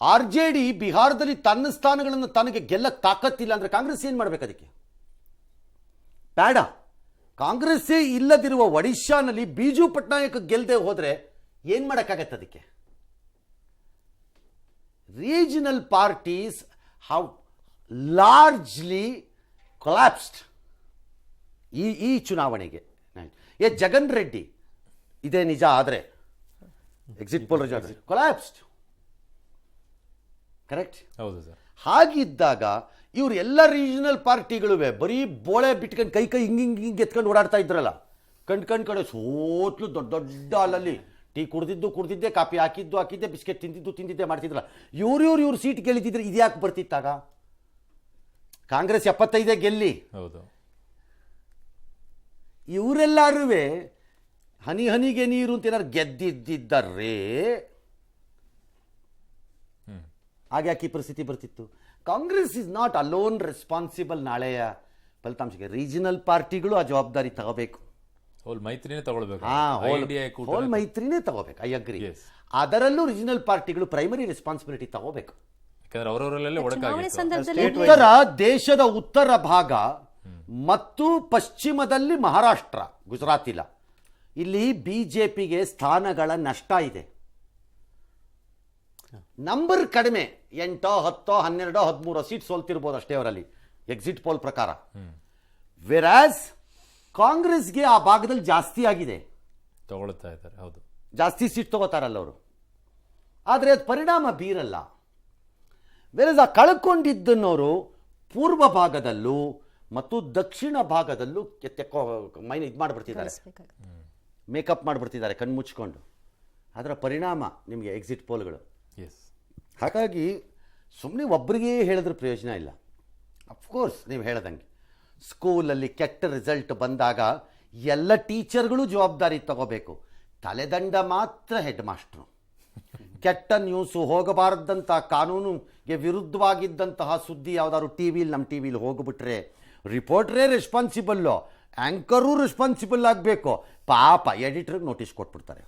Speaker 1: RJD ಬಿಹಾರದಲ್ಲಿ ತನ್ನ ಸ್ಥಾನಗಳನ್ನು ತನಗೆ ಗೆಲ್ಲಕ್ಕೆ ತಾಕತ್ತಿಲ್ಲ ಅಂದ್ರೆ ಕಾಂಗ್ರೆಸ್ ಏನ್ ಮಾಡ್ಬೇಕು? ಅದಕ್ಕೆ ಬೇಡ. ಕಾಂಗ್ರೆಸ್ಸೇ ಇಲ್ಲದಿರುವ ಒಡಿಶಾನಲ್ಲಿ ಬಿಜು ಪಟ್ನಾಯಕ್ ಗೆಲ್ಲದೆ ಹೋದ್ರೆ ಏನ್ ಮಾಡಕ್ಕಾಗತ್ತೆ? ಅದಕ್ಕೆ regional parties have largely collapsed ಈ ಚುನಾವಣೆಗೆ. ಜಗನ್ ರೆಡ್ಡಿ ಇದೇ ನಿಜ ಆದರೆ ಎಕ್ಸಿಟ್ ಪೋಲ್ ಕೊಲಾಪ್ಸ್ಡ್, ಕರೆಕ್ಟ್?
Speaker 2: ಹೌದು ಸರ್.
Speaker 1: ಹಾಗಿದ್ದಾಗ ಇವ್ರು ಎಲ್ಲ ರೀಜನಲ್ ಪಾರ್ಟಿಗಳುವೆ ಬರೀ ಬೋಳೆ ಬಿಟ್ಕೊಂಡು ಕೈ ಹಿಂಗೆ ಎತ್ಕೊಂಡು ಓಡಾಡ್ತಾ ಇದ್ರಲ್ಲ, ಕಡೆ ಸೋತ್ಲು ದೊಡ್ಡ ದೊಡ್ಡ ಅಲ್ಲಲ್ಲಿ ಟೀ ಕುಡ್ದಿದ್ದೆ, ಕಾಫಿ ಹಾಕಿದ್ದೆ, ಬಿಸ್ಕೆಟ್ ತಿಂದಿದ್ದೆ ಮಾಡ್ತಿದ್ರಲ್ಲ. ಇವ್ರು ಸೀಟ್ ಗೆಲ್ಲಿದ್ರೆ ಇದ್ಯಾಕೆ ಬರ್ತಿತ್ತಾಗ? ಕಾಂಗ್ರೆಸ್ 75 ಗೆಲ್ಲಿ.
Speaker 2: ಹೌದು.
Speaker 1: ಇವರೆಲ್ಲರೂ ಹನಿಗೆ ನೀರು ಅಂತ ಏನಾರು ಗೆದ್ದಿದ್ದರೆ ಹಾಗೆ ಯಾಕೆ ಈ ಪರಿಸ್ಥಿತಿ ಬರ್ತಿತ್ತು? Congress is not alone responsible ನಾಳೆಯ ಫಲಿತಾಂಶಕ್ಕೆ. ರೀಜನಲ್ ಪಾರ್ಟಿಗಳು ಆ ಜವಾಬ್ದಾರಿ ತಗೋಬೇಕು.
Speaker 2: ಹೋಲ್ ಮೈತ್ರಿನೇ ತಗೊಳ್ಬೇಕು ಇಂಡಿಯಾ
Speaker 1: ಹೋಲ್ ಮೈತ್ರಿನೇ ತಗೋಬೇಕು. I agree.
Speaker 2: Yes.
Speaker 1: ಅದರಲ್ಲೂ ರೀಜನಲ್ ಪಾರ್ಟಿಗಳು ಪ್ರೈಮರಿ ರೆಸ್ಪಾನ್ಸಿಬಿಲಿಟಿ ತಗೋಬೇಕು.
Speaker 2: ಯಾಕಂದ್ರೆ ಅವರವರಲ್ಲೇ
Speaker 4: ಚುನಾವಣೆ
Speaker 2: ಒಡಕಾಗಿತ್ತು.
Speaker 4: ಸಂದರ್ಭದಲ್ಲಿ
Speaker 1: ದೇಶದ ಉತ್ತರ ಭಾಗ ಮತ್ತು ಪಶ್ಚಿಮದಲ್ಲಿ ಮಹಾರಾಷ್ಟ್ರ, ಗುಜರಾತ್ ಇಲ್ಲ. ಇಲ್ಲಿ ಬಿಜೆಪಿಗೆ ಸ್ಥಾನಗಳ ನಷ್ಟ ಇದೆ. ನಂಬರ್ ಕಡಿಮೆ, 8, 10, 12, 13 ಸೀಟ್ ಸೋಲ್ತಿರ್ಬೋದು ಅಷ್ಟೇ ಅವರಲ್ಲಿ ಎಕ್ಸಿಟ್ ಪೋಲ್ ಪ್ರಕಾರ. ವೆರಾಸ್ ಕಾಂಗ್ರೆಸ್ಗೆ ಆ ಭಾಗದಲ್ಲಿ ಜಾಸ್ತಿ ಆಗಿದೆ,
Speaker 2: ತಗೊಳ್ತಾ ಇದ್ದಾರೆ. ಹೌದು,
Speaker 1: ಜಾಸ್ತಿ ಸೀಟ್ ತಗೋತಾರಲ್ಲ ಅವರು. ಆದರೆ ಅದು ಪರಿಣಾಮ ಬೀರಲ್ಲ. ವೆರಸ್ ಆ ಕಳ್ಕೊಂಡಿದ್ದನ್ನವರು ಪೂರ್ವ ಭಾಗದಲ್ಲೂ ಮತ್ತು ದಕ್ಷಿಣ ಭಾಗದಲ್ಲೂ ಇದು ಮಾಡಿಬಿಡ್ತಿದ್ದಾರೆ, ಮೇಕಪ್ ಮಾಡಿಬಿಡ್ತಿದ್ದಾರೆ ಕಣ್ಮುಚ್ಕೊಂಡು. ಅದರ ಪರಿಣಾಮ ನಿಮಗೆ ಎಕ್ಸಿಟ್ ಪೋಲ್ಗಳು.
Speaker 2: ಎಸ್.
Speaker 1: ಹಾಗಾಗಿ ಸುಮ್ಮನೆ ಒಬ್ಬರಿಗೆ ಹೇಳಿದ್ರೆ ಪ್ರಯೋಜನ ಇಲ್ಲ. ಅಫ್ಕೋರ್ಸ್ ನೀವು ಹೇಳ್ದಂಗೆ ಸ್ಕೂಲಲ್ಲಿ ಕೆಟ್ಟ ರಿಸಲ್ಟ್ ಬಂದಾಗ ಎಲ್ಲ ಟೀಚರ್ಗಳು ಜವಾಬ್ದಾರಿ ತಗೋಬೇಕು, ತಲೆದಂಡ ಮಾತ್ರ ಹೆಡ್ ಮಾಸ್ಟ್ರು. ಕೆಟ್ಟ ನ್ಯೂಸು, ಹೋಗಬಾರದಂಥ ಕಾನೂನಿಗೆ ವಿರುದ್ಧವಾಗಿದ್ದಂತಹ ಸುದ್ದಿ ಯಾವುದಾದ್ರು ನಮ್ಮ ಟಿ ವಿಲಿ ಹೋಗ್ಬಿಟ್ರೆ ರಿಪೋರ್ಟ್ರೇ ರೆಸ್ಪಾನ್ಸಿಬಲ್ಲು, ಆ್ಯಂಕರೂ ರೆಸ್ಪಾನ್ಸಿಬಲ್ ಆಗಬೇಕು. ಪಾಪ ಎಡಿಟ್ರಿಗೆ ನೋಟಿಸ್ ಕೊಟ್ಬಿಡ್ತಾರೆ.